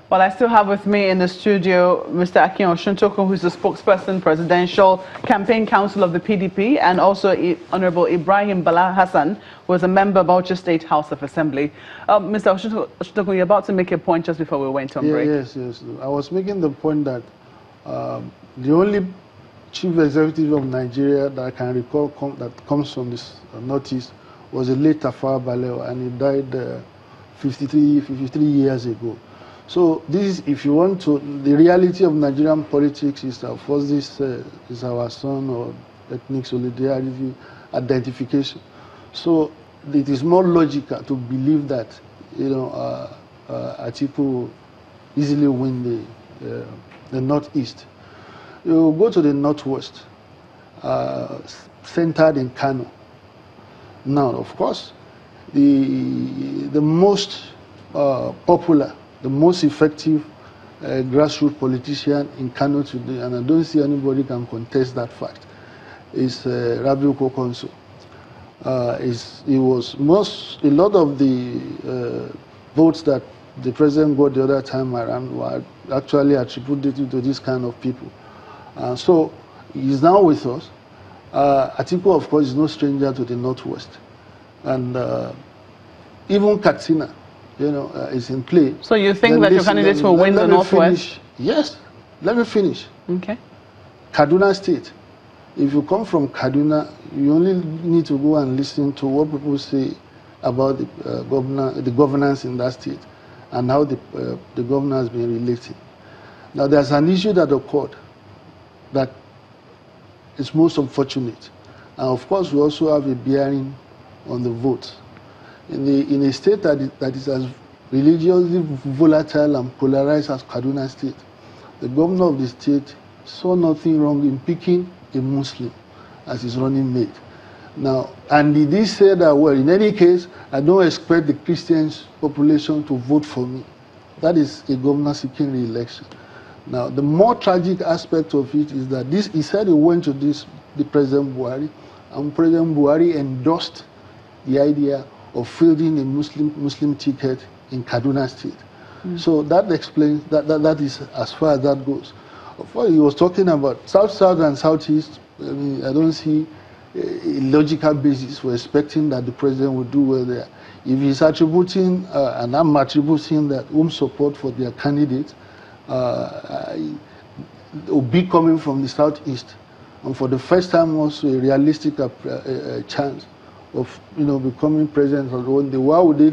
Well, I still have with me in the studio Mr. Akin Oshuntokun, who's the spokesperson, Presidential Campaign Council of the PDP, and also Honorable Ibrahim Bala Hassan, who is a member of Bauchi State House of Assembly. Mr. Oshuntokun, you're about to make a point just before we went on break. Yes. I was making the point that the only chief executive of Nigeria that I can recall that comes from this Northeast was the late Tafawa Balewa, and he died 53 years ago. So this, if you want to, the reality of Nigerian politics is that first this is our son or ethnic solidarity identification. So it is more logical to believe that Atiku easily win the Northeast. You go to the Northwest, centered in Kano. Now, of course, the most popular, the most effective grassroots politician in Kano today, and I don't see anybody can contest that fact, is Rabiu Kokonso. A lot of the votes that the president got the other time around were actually attributed to this kind of people. So he's now with us. Atiku, of course, is no stranger to the Northwest, and even Katsina, is in play. So you think that your candidates will win the Northwest? Yes. Let me finish. Okay. Kaduna State. If you come from Kaduna, you only need to go and listen to what people say about the governance in that state and how the governor has been relating. Now, there's an issue that occurred that is most unfortunate. And of course, we also have a bearing on the votes. In a state that is as religiously volatile and polarized as Kaduna State, the governor of the state saw nothing wrong in picking a Muslim as his running mate. Now, and he did say that, well, in any case, I don't expect the Christian population to vote for me. That is a governor seeking re-election. Now, the more tragic aspect of it is that he said he went to the President Buhari, and President Buhari endorsed the idea of fielding a Muslim ticket in Kaduna State. So that explains, that is as far as that goes. Of course, he was talking about South and Southeast. I mean, I don't see a logical basis for expecting that the president would do well there. If he's attributing, and I'm attributing that support for their candidate, will be coming from the Southeast, and for the first time also a realistic chance of becoming president. Why would they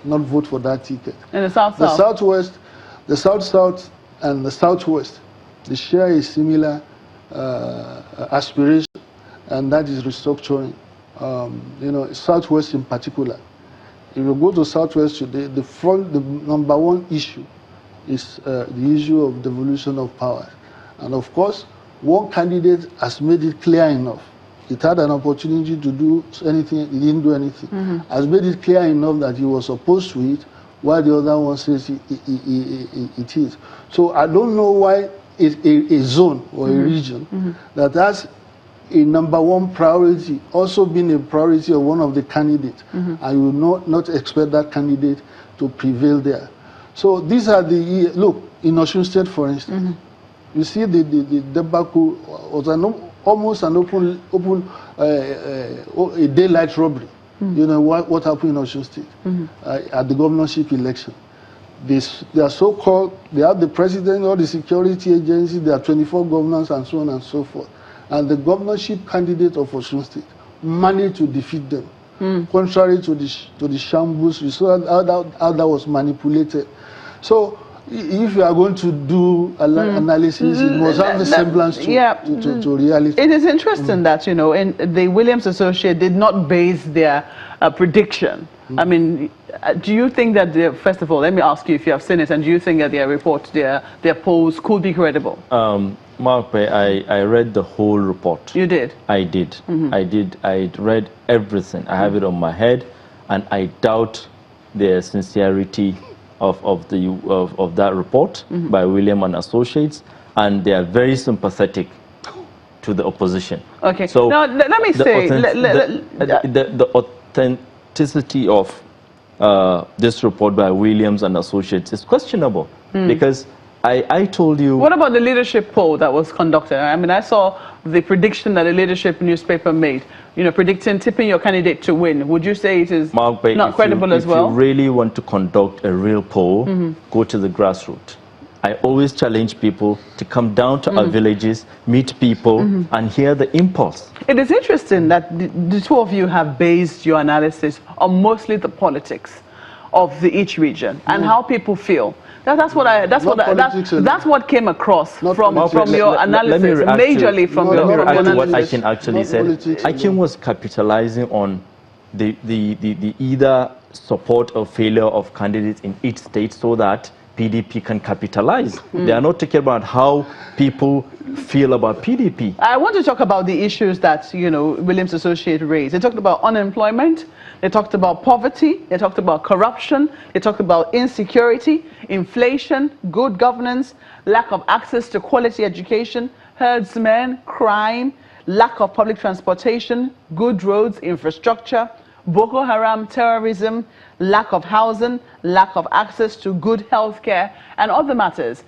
not vote for that ticket? In the South, the Southwest, the South and the Southwest, they share a similar aspiration, and that is restructuring. Southwest in particular. If you go to Southwest today, the number one issue is the issue of devolution of power. And of course, one candidate has made it clear enough. It had an opportunity to do anything, he didn't do anything. Has made it clear enough that he was opposed to it, while the other one says it is. So I don't know why a zone or a region that has a number one priority also being a priority of one of the candidates, and you will not expect that candidate to prevail there. So these are look, in Osun State, for instance, you see the debacle was almost an open a daylight robbery. What happened in Osun State at the governorship election. They are so-called, they have the president, all the security agencies, there are 24 governors and so on and so forth. And the governorship candidate of Osun State managed to defeat them, contrary to the shambles. You saw how that was manipulated. So if you are going to do analysis, it must have a semblance to reality. It is interesting that, the Williams Associate did not base their prediction. I mean, do you think that, first of all, let me ask you if you have seen it, and do you think that their report, their polls could be credible? Mark, I read the whole report. You did? I did. I read everything. I have it on my head, and I doubt the sincerity of that report by William and Associates, and they are very sympathetic to the opposition. Okay. So now let me say the authenticity of this report by Williams and Associates is questionable because I told you... What about the leadership poll that was conducted? I mean, I saw the prediction that the leadership newspaper made, you know, predicting tipping your candidate to win. Would you say it is not credible as well? If you really want to conduct a real poll, go to the grassroots. I always challenge people to come down to our villages, meet people, and hear the impulse. It is interesting that the two of you have based your analysis on mostly the politics of each region and how people feel. That's what came across from your analysis, majorly from your analysis. Let me react to what Akin actually said. Akin was capitalizing on the either support or failure of candidates in each state so that PDP can capitalize. They are not talking about how people feel about PDP. I want to talk about the issues that, you know, Williams Associates raised. They talked about unemployment, they talked about poverty, they talked about corruption, they talked about insecurity, inflation, good governance, lack of access to quality education, herdsmen, crime, lack of public transportation, good roads, infrastructure, Boko Haram, terrorism, lack of housing, lack of access to good health care, and other matters.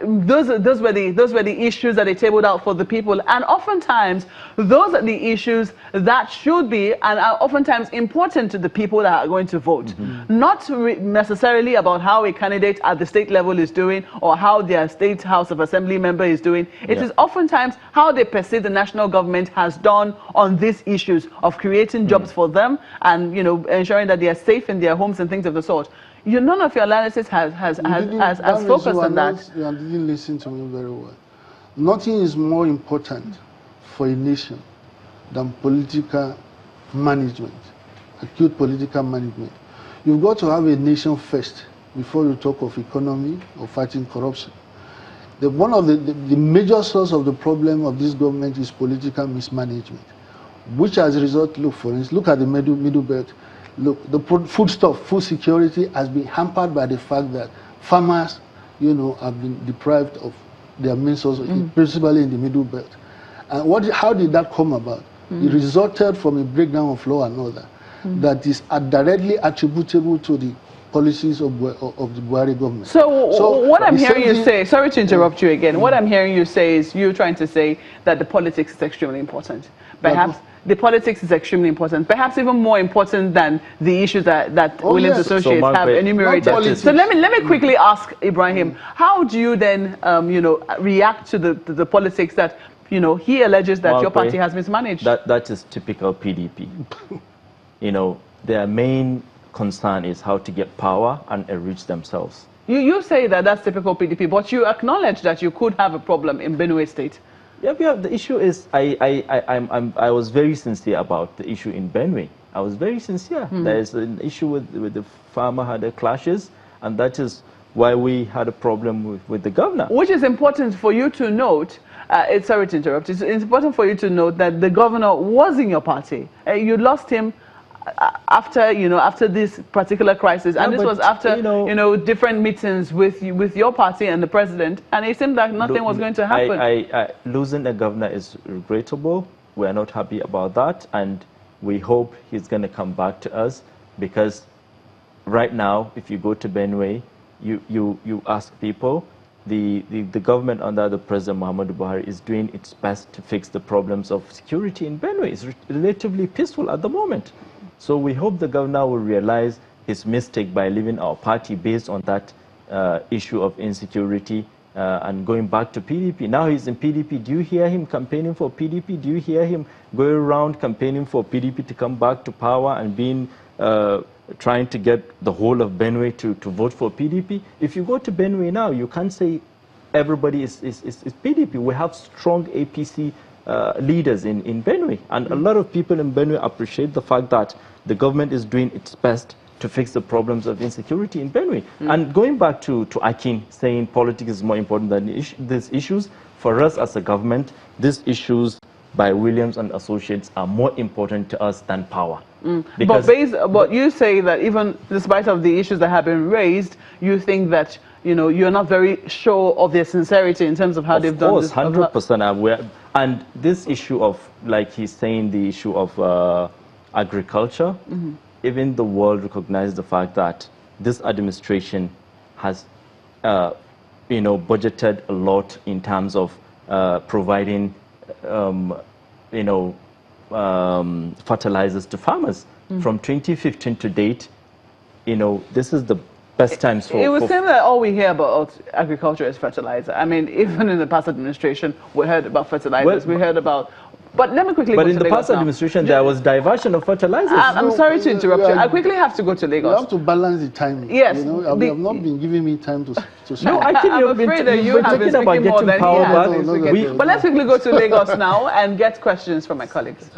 Those were the issues that they tabled out for the people, and oftentimes those are the issues that should be and are oftentimes important to the people that are going to vote. Not necessarily about how a candidate at the state level is doing or how their state House of Assembly member is doing. It is oftentimes how they perceive the national government has done on these issues of creating jobs for them and, you know, ensuring that they are safe in their homes and things of the sort. None of your analysis has focused on that. You didn't listen to me very well. Nothing is more important for a nation than political management, acute political management. You've got to have a nation first before you talk of economy or fighting corruption. One of the major source of the problem of this government is political mismanagement, which as a result, look, for instance, look at the middle belt. Look, the food security has been hampered by the fact that farmers, you know, have been deprived of their main source, principally in the middle belt. And how did that come about? It resulted from a breakdown of law and order that is directly attributable to the policies of the Buhari government. So what I'm hearing you say, sorry to interrupt you again, what I'm hearing you say is you're trying to say that the politics is extremely important. Perhaps the politics is extremely important, perhaps even more important than the issues that Williams Associates have enumerated. So let me quickly ask Ibrahim, how do you then you know, react to the politics that, you know, he alleges that your party has mismanaged? That is typical PDP. You know, their main concern is how to get power and enrich themselves. You say that that's typical PDP, but you acknowledge that you could have a problem in Benue State. Yeah, the issue is I was very sincere about the issue in Benue. I was very sincere. There is an issue with the farmer had a clashes, and that is why we had a problem with the governor. Which is important for you to note. Sorry to interrupt. It's important for you to note that the governor was in your party. You lost him after this particular crisis, and this was after you know different meetings with your party and the president, and it seemed like nothing was going to happen. Losing a governor is regrettable. We are not happy about that, and we hope he's going to come back to us, because right now, if you go to Benue, you ask people, the government under the President Muhammadu Buhari is doing its best to fix the problems of security in Benue. It's relatively peaceful at the moment. So we hope the governor will realize his mistake by leaving our party based on that issue of insecurity and going back to PDP. Now he's in PDP. Do you hear him campaigning for PDP? Do you hear him going around campaigning for PDP to come back to power and trying to get the whole of Benue to vote for PDP? If you go to Benue now, you can't say everybody is PDP. We have strong APC leaders in Benue, and a lot of people in Benue appreciate the fact that the government is doing its best to fix the problems of insecurity in Benue. And going back to Akin saying politics is more important than these issues, for us as a government, these issues by Williams and Associates are more important to us than power. But you say that even despite of the issues that have been raised, you think that you're not very sure of their sincerity in terms of how they've done this. Of course, 100%. And this issue of, like he's saying, the issue of agriculture, even the world recognized the fact that this administration has, budgeted a lot in terms of providing, fertilizers to farmers. From 2015 to date, this is the best times for... It would seem that all we hear about agriculture is fertilizer. I mean, even in the past administration, we heard about fertilizers, we heard about... But let me quickly go to Lagos. But in the past administration, there was diversion of fertilizers. I'm sorry to interrupt you. I quickly have to go to Lagos. You have to balance the time. Yes. You have not been giving me time to No, I think you've been talking about getting power back. But let's quickly go to Lagos now and get questions from my colleagues.